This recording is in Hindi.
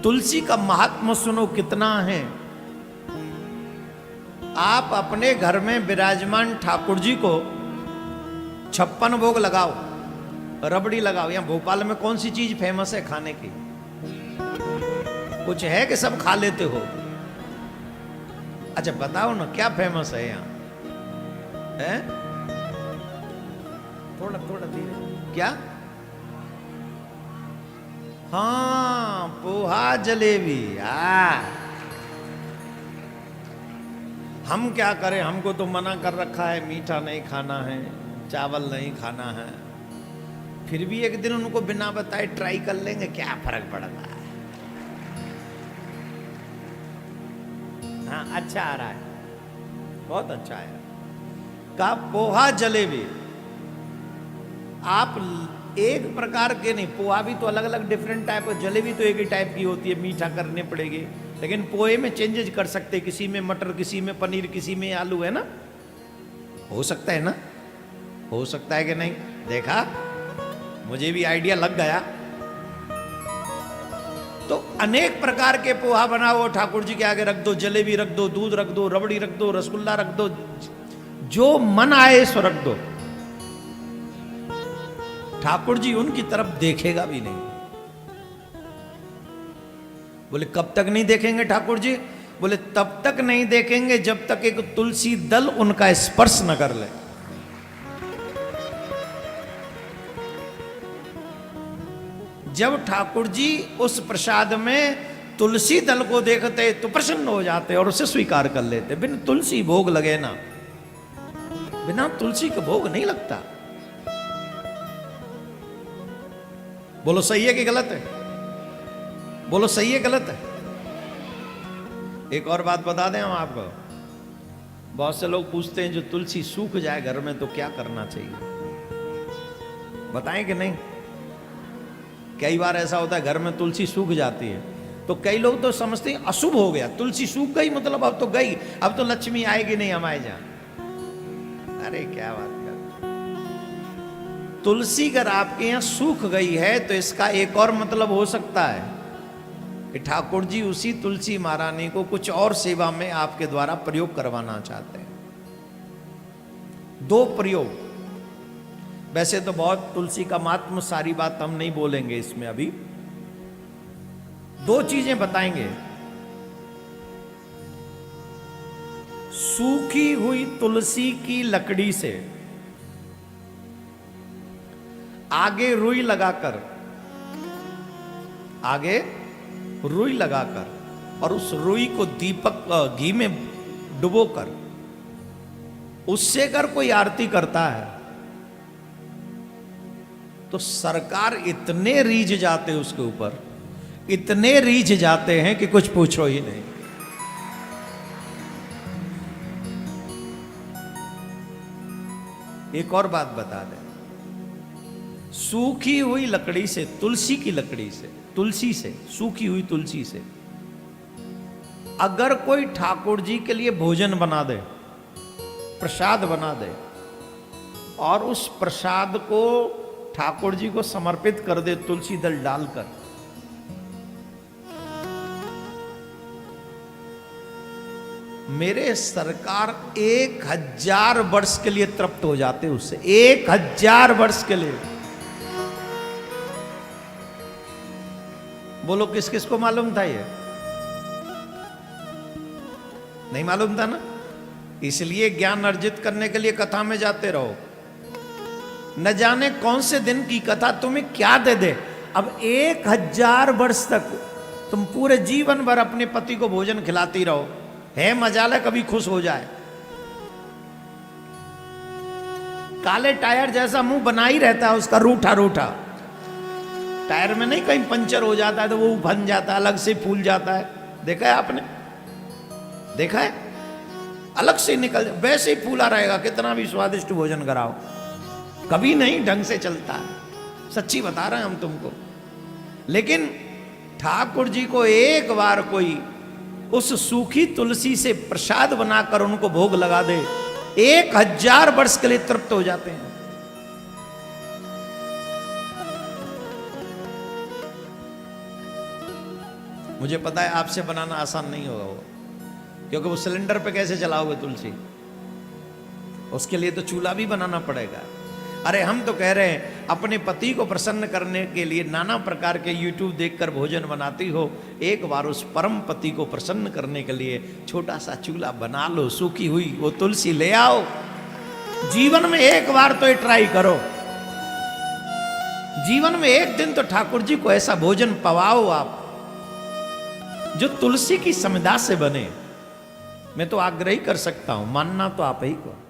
तुलसी का महात्मा सुनो कितना है। आप अपने घर में विराजमान ठाकुर जी को 56 भोग लगाओ, रबड़ी लगाओ। यहाँ भोपाल में कौन सी चीज फेमस है खाने की? कुछ है कि सब खा लेते हो? अच्छा बताओ ना क्या फेमस है यहाँ? है थोड़ा थोड़ा धीरे। क्या? हाँ पोहा जलेबी। हम क्या करें, हमको तो मना कर रखा है, मीठा नहीं खाना है, चावल नहीं खाना है। फिर भी एक दिन उनको बिना बताए ट्राई कर लेंगे, क्या फर्क पड़ता है। हाँ अच्छा आ रहा है, बहुत अच्छा है। का पोहा जलेबी आप एक प्रकार के नहीं, पोहा भी तो अलग अलग डिफरेंट टाइप, जलेबी तो एक ही टाइप की होती है, मीठा करने पड़ेगी। लेकिन पोहे में चेंजेस कर सकते, किसी में मटर, किसी में पनीर, किसी में आलू, है ना? हो सकता है ना? हो सकता है कि नहीं? देखा, मुझे भी आइडिया लग गया। तो अनेक प्रकार के पोहा बनाओ, ठाकुर जी के आगे रख दो, जलेबी रख दो, दूध रख दो, रबड़ी रख दो, रसगुल्ला रख दो, जो मन आए सो रख दो। ठाकुर जी उनकी तरफ देखेगा भी नहीं। बोले कब तक नहीं देखेंगे ठाकुर जी? बोले तब तक नहीं देखेंगे जब तक एक तुलसी दल उनका स्पर्श न कर ले। जब ठाकुर जी उस प्रसाद में तुलसी दल को देखते तो प्रसन्न हो जाते और उसे स्वीकार कर लेते। बिना तुलसी भोग लगे ना, बिना तुलसी का भोग नहीं लगता। बोलो सही है कि गलत है? बोलो सही है गलत है? एक और बात बता दें हम आपको, बहुत से लोग पूछते हैं जो तुलसी सूख जाए घर में तो क्या करना चाहिए, बताएं कि नहीं? कई बार ऐसा होता है घर में तुलसी सूख जाती है तो कई लोग तो समझते हैं अशुभ हो गया, तुलसी सूख गई मतलब अब तो गई, अब तो लक्ष्मी आएगी नहीं हमारे जहां। अरे क्या बात कर, तुलसी अगर आपके यहां सूख गई है तो इसका एक और मतलब हो सकता है कि ठाकुर जी उसी तुलसी महारानी को कुछ और सेवा में आपके द्वारा प्रयोग करवाना चाहते हैं। दो प्रयोग, वैसे तो बहुत तुलसी का महात्म, सारी बात हम नहीं बोलेंगे इसमें अभी। दो चीजें बताएंगे। सूखी हुई तुलसी की लकड़ी से आगे रुई लगाकर, आगे रुई लगाकर और उस रुई को दीपक घी में डुबोकर उससे अगर कोई आरती करता है तो सरकार इतने रीझ जाते उसके ऊपर, इतने रीझ जाते हैं कि कुछ पूछो ही नहीं। एक और बात बता दें, सूखी हुई लकड़ी से, तुलसी की लकड़ी से, तुलसी से, सूखी हुई तुलसी से अगर कोई ठाकुर जी के लिए भोजन बना दे, प्रसाद बना दे और उस प्रसाद को ठाकुर जी को समर्पित कर दे तुलसी दल डालकर, मेरे सरकार 1000 वर्ष के लिए तृप्त हो जाते उससे, 1000 वर्ष के लिए। बोलो किस किस को मालूम था ये? नहीं मालूम था ना? इसलिए ज्ञान अर्जित करने के लिए कथा में जाते रहो। न जाने कौन से दिन की कथा तुम्हें क्या दे दे। अब 1000 वर्ष तक तुम पूरे जीवन भर अपने पति को भोजन खिलाती रहो, है मजाला कभी खुश हो जाए। काले टायर जैसा मुंह बना ही रहता है उसका, रूठा रूठा। टायर में नहीं कहीं पंचर हो जाता है तो वो बन जाता है, अलग से फूल जाता है, देखा है आपने? देखा है? अलग से निकल, वैसे ही फूला रहेगा कितना भी स्वादिष्ट भोजन कराओ, कभी नहीं ढंग से चलता है। सच्ची बता रहे हैं हम तुमको। लेकिन ठाकुर जी को एक बार कोई उस सूखी तुलसी से प्रसाद बनाकर उनको भोग लगा दे, 1000 वर्ष के लिए तृप्त हो जाते हैं। मुझे पता है आपसे बनाना आसान नहीं होगा वो, क्योंकि वो सिलेंडर पे कैसे चलाओगे तुलसी, उसके लिए तो चूल्हा भी बनाना पड़ेगा। अरे हम तो कह रहे हैं अपने पति को प्रसन्न करने के लिए नाना प्रकार के YouTube देखकर भोजन बनाती हो, एक बार उस परम पति को प्रसन्न करने के लिए छोटा सा चूल्हा बना लो, सूखी हुई वो तुलसी ले आओ, जीवन में एक बार तो ये ट्राई करो, जीवन में एक दिन तो ठाकुर जी को ऐसा भोजन पवाओ आप जो तुलसी की समिधा से बने। मैं तो आग्रह ही कर सकता हूं, मानना तो आप ही को।